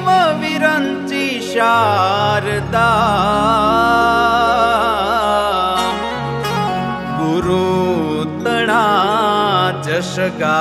शिव विरंची शारदा गुरु तणा जशगा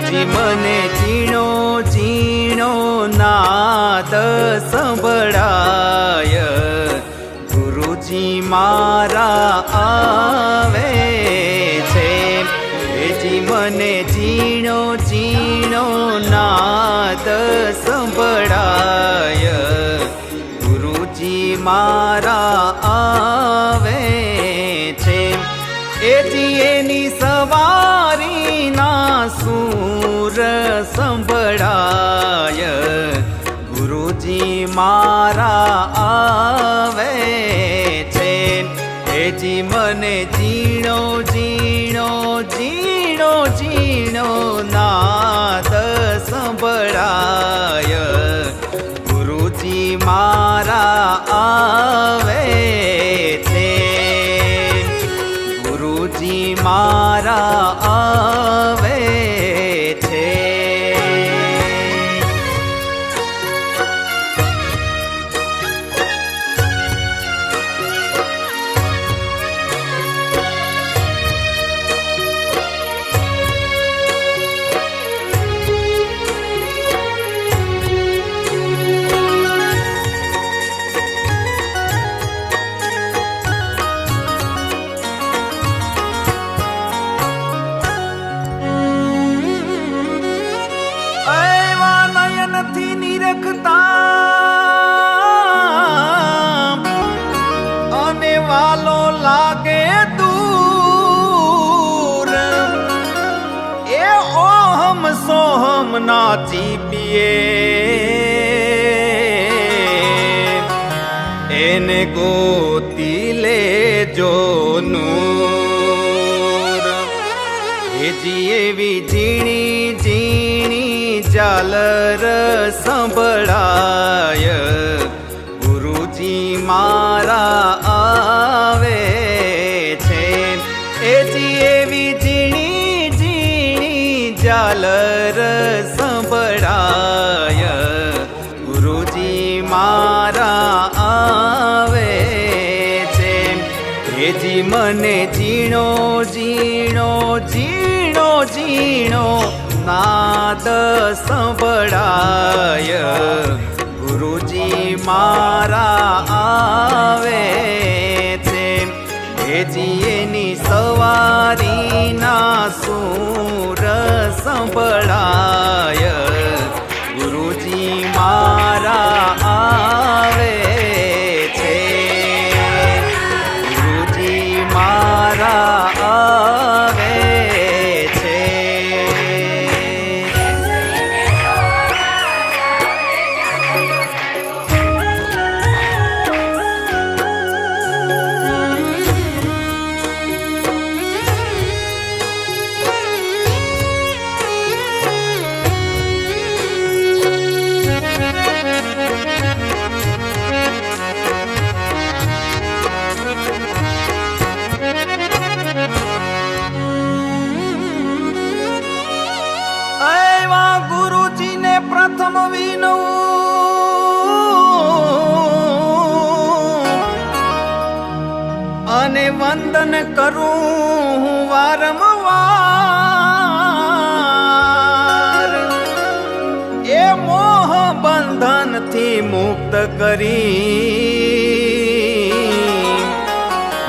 जी मने जीणो जीणो नाद संभळाय गुरुजी मारा आवे छे। जी मने जीणो जीणो नाद संभळाय गुरुजी मारा आवे छे। जी एनी सवारी ना सूर संभळाय गुरुजी मारा आवे छे। जी मने जीणो जीणो जीणो जीणो नाद संभळाय गुरुजी मारा आवे छे। गुरुजी मारा आवे छे। અને વાલો લાગે દૂર એ ઓહમ સોહમ નાચી પીએ એને ગોતી લેજો નૂર। જી એવી ઝીણી ઝીણી झालर संभळाय गुरुजी मारा आवे छे। जी एवी झीणी झीणी झालर संभळाय गुरुजी मारा आवे छे। जी मने जीणो जीणो जीणो जीणो नाद संभळाय गुरुजी मारा आवे छे। जी एनी सवारी ना सूर संभळाय गुरुजी मारा आवे छे। गुरुजी मारा आवे छे। गुरुजी ने प्रथम विनू अने वंदन करूं वारंवार ए मोह बंधन थी मुक्त करी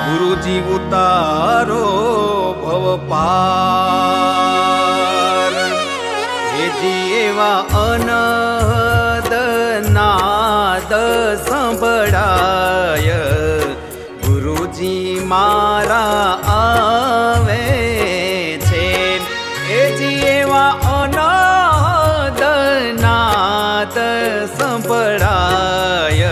गुरुजी उतारो भव पार। जी एवा अनहद नाद संभळाय गुरुजी मारा आवे छे। जी एवा अनहद नाद संभळाय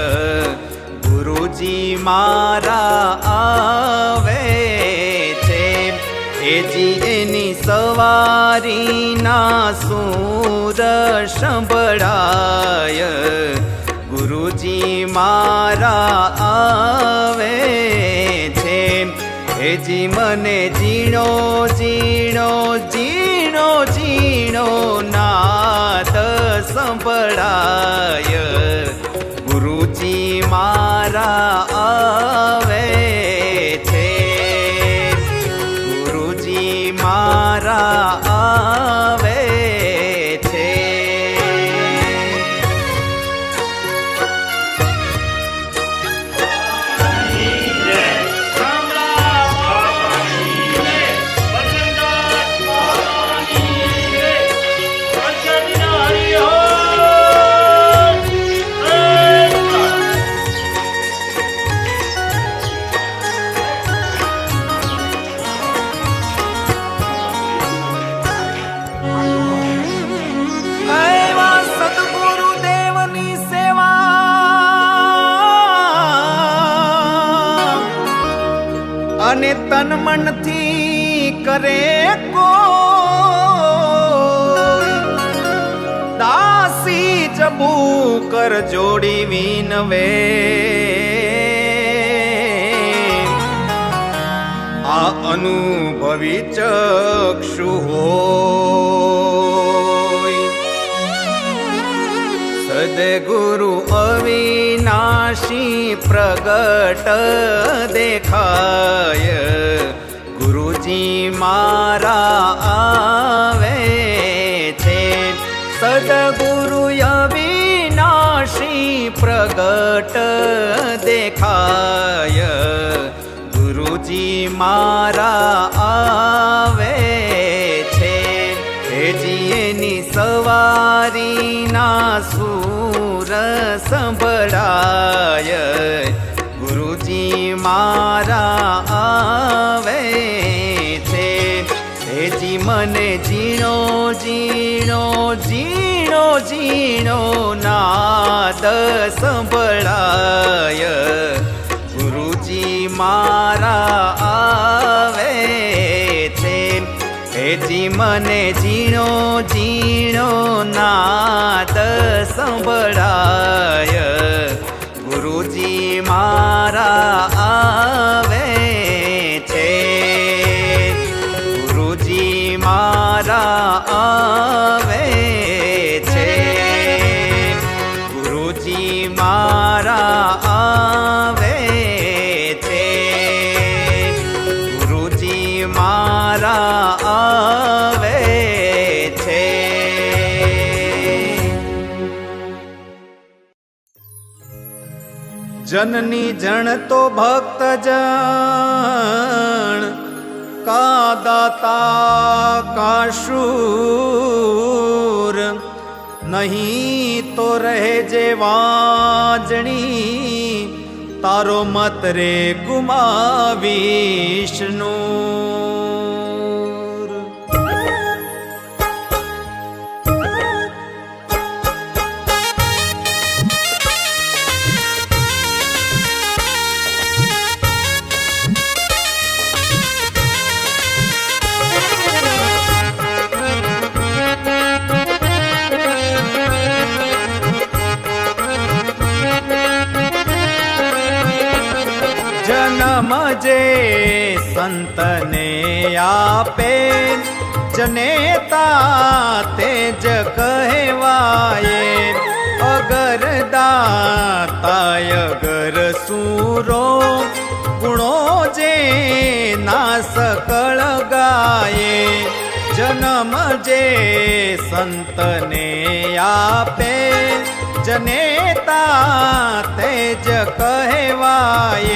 સવારીના સૂર સંભળાય, ગુરુજી મારા આવે છે. હેજી મને ઝીણો ઝીણો ઝીણો ઝીણો નાદ સંભળાય, ગુરુજી મારા આવે છે, ગુરુજી મારા આવે છે. અને તન મનથી કરે કોઈ, દાસી જબુ કર જોડી વિનવે. આ અનુભવી ચક્ષુ હોય, સદગુરુ અવિનાશી પ્રગટ દેખાય, ગુરુજી મારા આવે છે. સદગુરુ અવિનાશી પ્રગટ દેખાય, ગુરુજી મારા આવે છે. હેજી એની સવારીના સૂર સંભળાય, ગુરુજી મારા આવે છે. હેજી મને ઝીણો ઝીણો ઝીણો ઝીણો નાદ સંભળાય, ગુરુજી મારા આવે છે. હેજી મને ઝીણો ઝીણો નાદ સંભળાય, ગુરુજી મારા આવે છે, ગુરુજી મારા આવે છે, ગુરુજી મારા આવે છે, ગુરુજી મારા આવે છે. જનની જણ તો ભક્ત જણ, કા દાતા કા શૂર, નહીં તો રહે જે વાજણી, તારો મત રે ગુમાવીશનું. જન્મ જે સંતને આપે, જનેતા તે જ કહેવાય. અગર દાતાય અગર સૂરો, ગુણો જે ના સકળ ગાય. જન્મ જે સંતને આપે, જનેતા તે જ કહેવાય.